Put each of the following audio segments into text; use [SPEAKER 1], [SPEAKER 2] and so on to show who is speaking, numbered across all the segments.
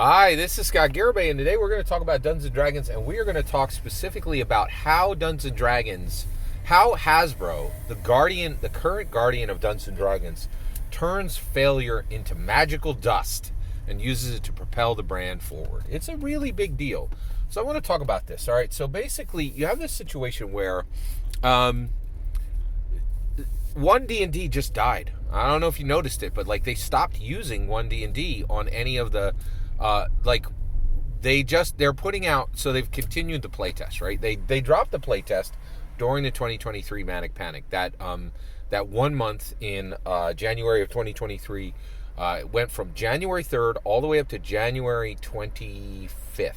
[SPEAKER 1] Hi, this is Scott Garibay, and today we're going to talk about Dungeons & Dragons, and we are going to talk specifically about how Dungeons & Dragons, how Hasbro, the current guardian of Dungeons & Dragons, turns failure into magical dust and uses it to propel the brand forward. It's a really big deal. So I want to talk about this, all right? So basically, you have this situation where one D&D just died. I don't know if you noticed it, but like they stopped using one D&D on any of the they're putting out, so they've continued the playtest, right? They dropped the playtest during the 2023 Manic Panic. That 1 month in January of 2023 went from January 3rd all the way up to January 25th.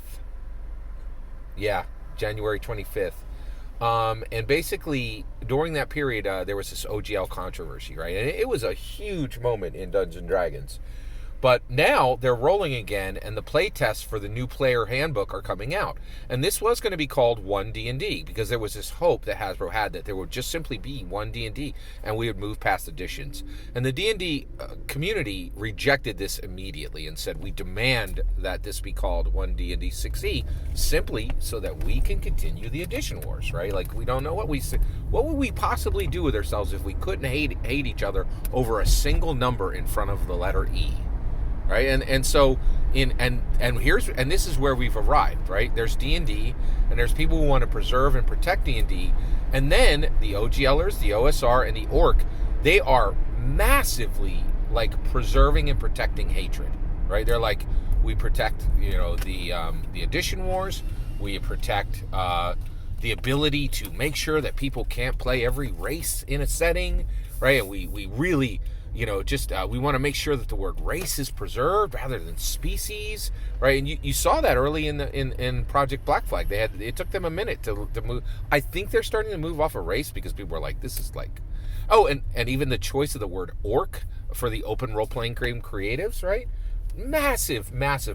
[SPEAKER 1] Yeah, January 25th. And basically, during that period, there was this OGL controversy, right? And it was a huge moment in Dungeons & Dragons. But now they're rolling again, and the play tests for the new player handbook are coming out. And this was going to be called One D&D, because there was this hope that Hasbro had that there would just simply be one D&D, and we would move past editions. And the D&D community rejected this immediately and said, we demand that this be called One D&D 6e, simply so that we can continue the edition wars, right? Like, we don't know what would we possibly do with ourselves if we couldn't hate each other over a single number in front of the letter E. Right, and so this is where we've arrived, right? There's D&D, and there's people who want to preserve and protect D&D, and then the OGLers, the OSR, and the Orc, they are massively like preserving and protecting hatred, right? They're like, we protect, the edition wars, we protect the ability to make sure that people can't play every race in a setting, right? And we really. We want to make sure that the word race is preserved rather than species, right? And you saw that early in Project Black Flag. It took them a minute to move. I think they're starting to move off of race because people are like, this is like, oh, and even the choice of the word orc for the open role playing game creatives, right? Massive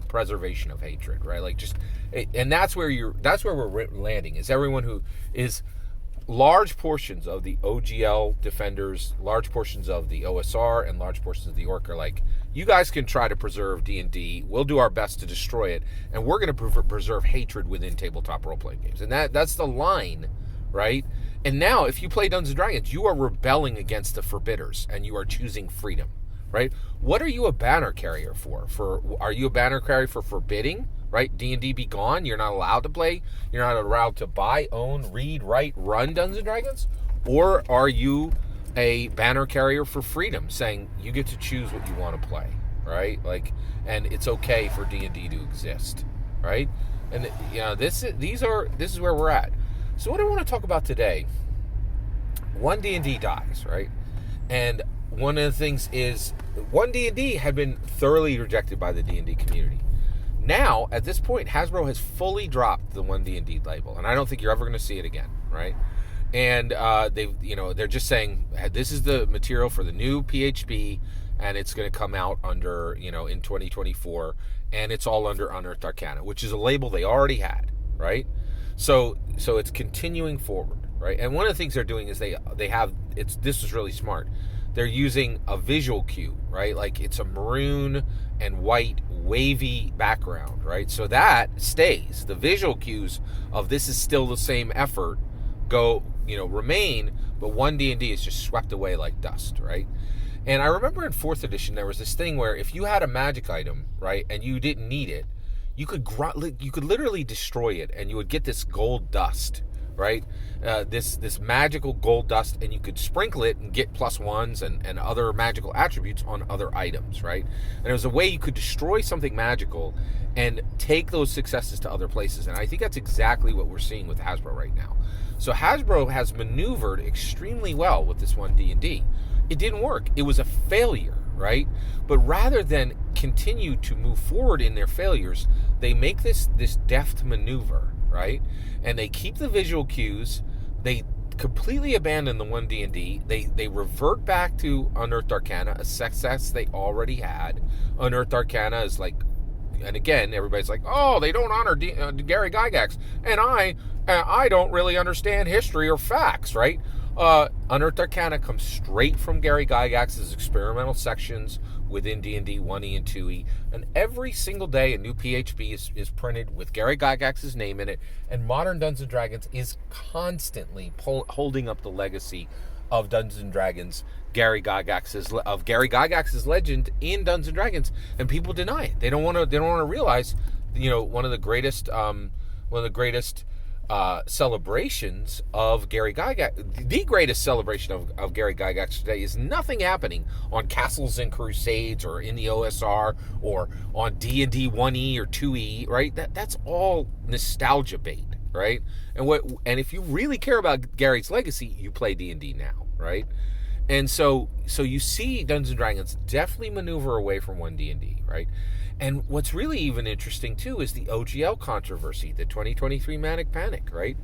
[SPEAKER 1] preservation of hatred, right? Like and that's where we're landing. Is everyone who is. Large portions of the OGL defenders, large portions of the OSR, and large portions of the Orc are like, you guys can try to preserve D&D. We'll do our best to destroy it, and we're going to preserve hatred within tabletop role-playing games. And that's the line, right? And now, if you play Dungeons & Dragons, you are rebelling against the forbidders, and you are choosing freedom, right? What are you a banner carrier for? Are you a banner carrier for forbidding? Right? D&D be gone. You're not allowed to play. You're not allowed to buy, own, read, write, run Dungeons & Dragons? Or are you a banner carrier for freedom, saying you get to choose what you want to play, right? Like, and it's okay for D&D to exist, right? And this is where we're at. So what I want to talk about today, one D&D dies, right? And one of the things is, one D&D had been thoroughly rejected by the D&D community. Now, at this point, Hasbro has fully dropped the one D&D label, and I don't think you're ever going to see it again, right? And they're just saying this is the material for the new PHB, and it's going to come out under in 2024, and it's all under Unearthed Arcana, which is a label they already had, right? So it's continuing forward, right? And one of the things they're doing is this is really smart. They're using a visual cue, right? Like it's a maroon and white wavy background, right? So that stays. The visual cues of this is still the same effort remain, but one D&D is just swept away like dust, right? And I remember in 4th edition, there was this thing where if you had a magic item, right, and you didn't need it, you could literally destroy it, and you would get this gold dust, right? This magical gold dust, and you could sprinkle it and get +1s and other magical attributes on other items, right? And there was a way you could destroy something magical and take those successes to other places. And I think that's exactly what we're seeing with Hasbro right now. So Hasbro has maneuvered extremely well with this one D&D. It didn't work. It was a failure, right? But rather than continue to move forward in their failures, they make this deft maneuver, right? And they keep the visual cues. They completely abandon the one D&D. They revert back to Unearthed Arcana, a success they already had. Unearthed Arcana is like, and again, everybody's like, oh, they don't honor Gary Gygax, and I don't really understand history or facts, right? Unearthed Arcana comes straight from Gary Gygax's experimental sections within D&D 1E and 2E, and every single day a new PHB is printed with Gary Gygax's name in it, and modern Dungeons & Dragons is constantly holding up the legacy of Dungeons & Dragons, Gary Gygax's legend in Dungeons & Dragons, and people deny it. They don't want to realize, one of the greatest celebrations of Gary Gygax, the greatest celebration of Gary Gygax today is nothing happening on Castles and Crusades or in the OSR or on D&D 1E or 2E, right? That's all nostalgia bait, right? And if you really care about Gary's legacy, you play D&D now, right? And so you see Dungeons & Dragons definitely maneuver away from 1D&D, right? And what's really even interesting, too, is the OGL controversy, the 2023 Manic Panic, right?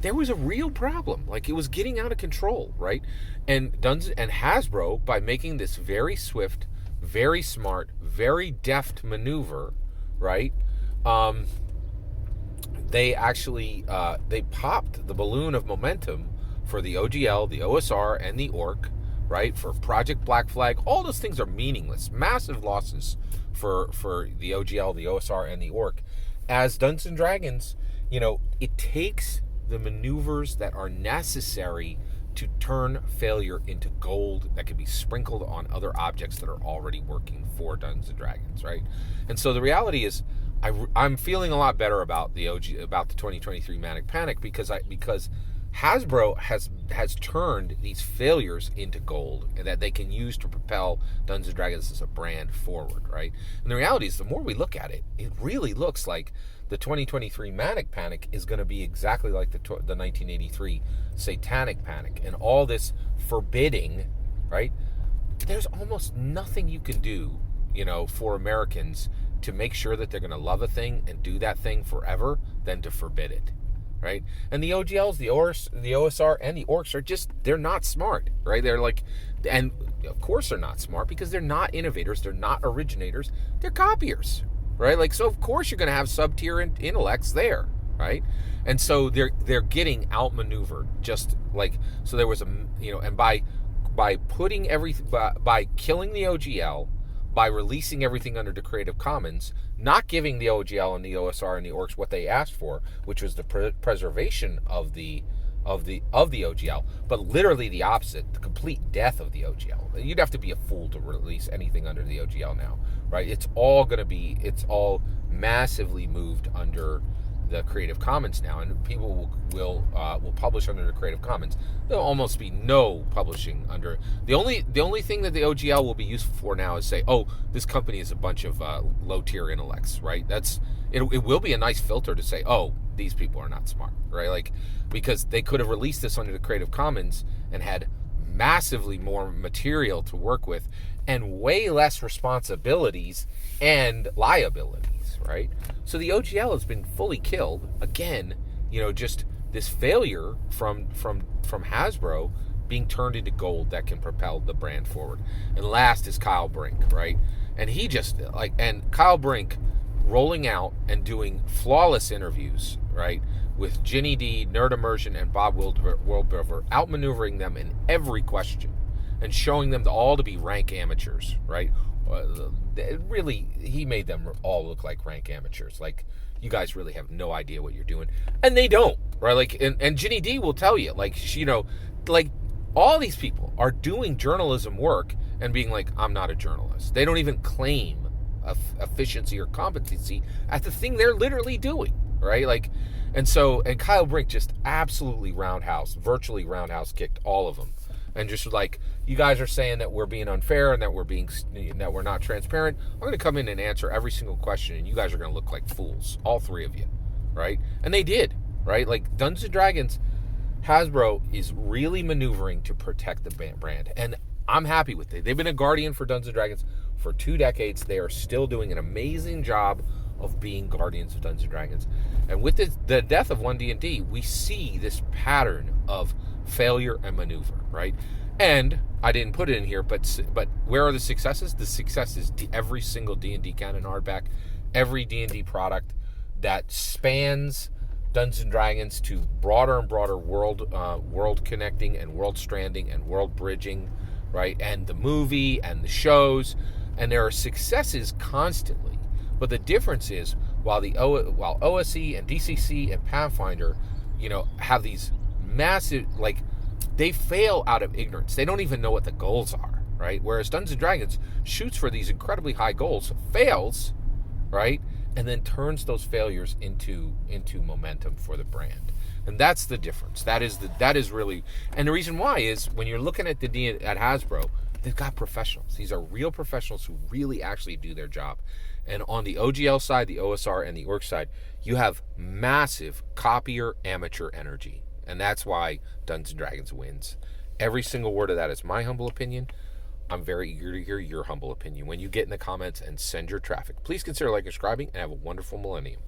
[SPEAKER 1] There was a real problem. Like, it was getting out of control, right? And Hasbro, by making this very swift, very smart, very deft maneuver, right? They actually, they popped the balloon of momentum for the OGL, the OSR, and the Orc, right? For Project Black Flag. All those things are meaningless. Massive losses for the OGL, the OSR, and the Orc. As Dungeons & Dragons, it takes the maneuvers that are necessary to turn failure into gold that can be sprinkled on other objects that are already working for Dungeons & Dragons, right? And so the reality is, I'm feeling a lot better about the 2023 Manic Panic because Hasbro has turned these failures into gold and that they can use to propel Dungeons & Dragons as a brand forward, right? And the reality is, the more we look at it, it really looks like the 2023 Manic Panic is going to be exactly like the 1983 Satanic Panic. And all this forbidding, right? There's almost nothing you can do, for Americans to make sure that they're going to love a thing and do that thing forever than to forbid it. Right? And the OGLs, the OSR, and the Orcs they're not smart, right? They're like, and of course they're not smart because they're not innovators, they're not originators, they're copiers, right? Like, so of course you're going to have sub-tier intellects there, right? And so they're getting outmaneuvered, just like, so there was and by putting by killing the OGL, by releasing everything under the Creative Commons, not giving the OGL and the OSR and the Orcs what they asked for, which was the preservation of the OGL, but literally the opposite, the complete death of the OGL. You'd have to be a fool to release anything under the OGL now, right? It's all massively moved under the Creative Commons now, and people will publish under the Creative Commons. There'll almost be no publishing under the only thing that the OGL will be useful for now is say, oh, this company is a bunch of low tier intellects, right? It will be a nice filter to say, oh, these people are not smart, right? Like, because they could have released this under the Creative Commons and had massively more material to work with and way less responsibilities and liabilities, right? So the OGL has been fully killed again. Just this failure from Hasbro being turned into gold that can propel the brand forward. And last is Kyle Brink, right? And he and Kyle Brink rolling out and doing flawless interviews, right, with Ginny D, Nerd Immersion, and Bob Wildberger, outmaneuvering them in every question and showing them all to be rank amateurs, right? Really, he made them all look like rank amateurs. Like, you guys really have no idea what you're doing, and they don't, right? Like, and Ginny D will tell you, like, like, all these people are doing journalism work and being like, I'm not a journalist. They don't even claim efficiency or competency at the thing they're literally doing, right? Like, and Kyle Brink just absolutely virtually roundhouse kicked all of them. And just like, you guys are saying that we're being unfair and that we're not transparent. I'm going to come in and answer every single question, and you guys are going to look like fools, all three of you, right? And they did, right? Like, Dungeons & Dragons, Hasbro is really maneuvering to protect the brand, and I'm happy with it. They've been a guardian for Dungeons & Dragons for 2 decades. They are still doing an amazing job of being guardians of Dungeons & Dragons. And with the death of 1D&D, we see this pattern of failure and maneuver, right? And I didn't put it in here, but where are the successes? The success is every single D&D canon hardback, every D&D product that spans Dungeons and Dragons to broader and broader world connecting and world stranding and world bridging, right? And the movie and the shows, and there are successes constantly. But the difference is, while OSE and DCC and Pathfinder, have these massive, like, they fail out of ignorance. They don't even know what the goals are, right? Whereas Dungeons and Dragons shoots for these incredibly high goals, fails, right? And then turns those failures into momentum for the brand. And that's the difference. That is really, and the reason why is when you're looking at at Hasbro, they've got professionals. These are real professionals who really actually do their job. And on the OGL side, the OSR, and the Orc side, you have massive copier amateur energy. And that's why Dungeons and Dragons wins. Every single word of that is my humble opinion. I'm very eager to hear your humble opinion when you get in the comments and send your traffic. Please consider liking and subscribing, and have a wonderful millennium.